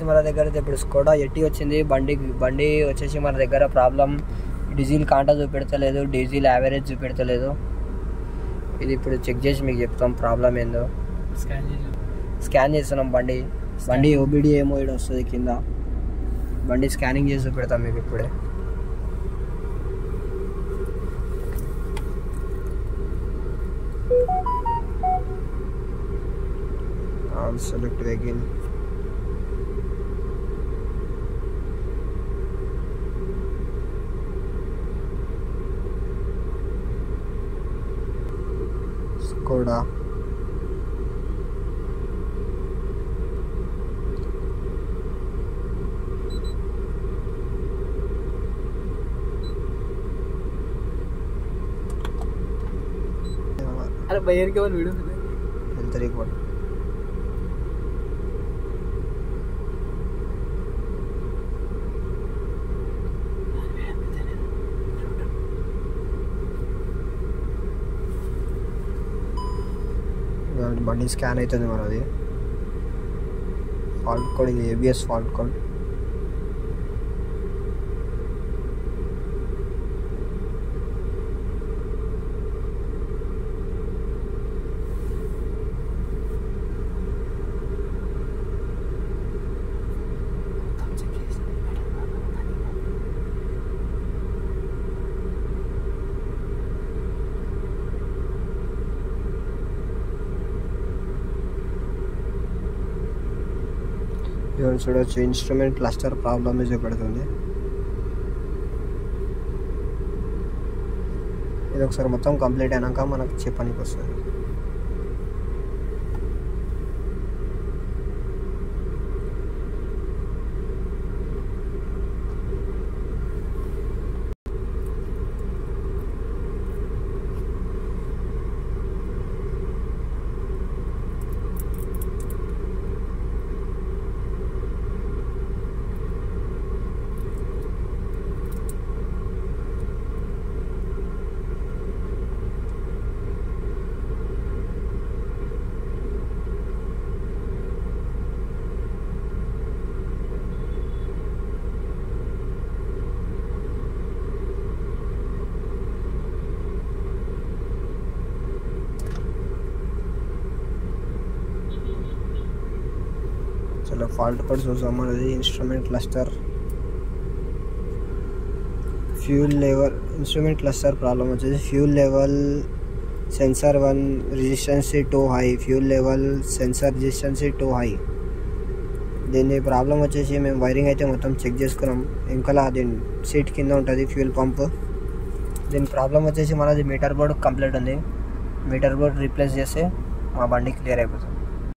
మన దగ్గర ఇప్పుడు స్కోడా ఎట్టి వచ్చింది. బండి వచ్చేసి మన దగ్గర ప్రాబ్లం డీజిల్ కాంటా చూపెడతలేదు, డీజిల్ యావరేజ్ చూపెడతలేదు. ఇది ఇప్పుడు చెక్ చేసి మీకు చెప్తాం ప్రాబ్లం ఏందో. స్కాన్ చేస్తున్నాం బండి ఓబిడి ఏమో ఇక్కడ వస్తుంది కింద. బండి స్కానింగ్ చేసి చూపెడతాం మీకు ఇప్పుడే. Select vehicle. స్కోడా अरे भैया के बाद वीडियो हेल्थ रिकॉर्ड బండి స్కాన్ అవుతుంది మనది. ఫాల్ట్ కోడ్ ఇది ABS ఫాల్ట్ కోడ్. చూడొచ్చు ఇన్స్ట్రుమెంట్ క్లస్టర్ ప్రాబ్లమ్ చూపెడుతుంది. ఇది ఒకసారి మొత్తం కంప్లీట్ అయినాక మనకు చెప్పడానికి వస్తుంది. చలో ఫాల్ట్ కోడ్ చూసాం. మనది instrument cluster fuel level. Instrument cluster problem వచ్చేసి fuel level sensor 1 resistance too high. Fuel level sensor resistance too high. దీని ప్రాబ్లం వచ్చేసి మేము వైరింగ్ అయితే మొత్తం చెక్ చేసుకున్నాం. ఇంకా దీని సీట్ కింద ఉంటుంది ఫ్యూల్ పంప్. దీని ప్రాబ్లం వచ్చేసి మనది మీటర్ బోర్డ్ కంప్లీట్ ఉంది. మీటర్ బోర్డ్ రీప్లేస్ చేస్తే మా బండి క్లియర్ అయిపోతుంది.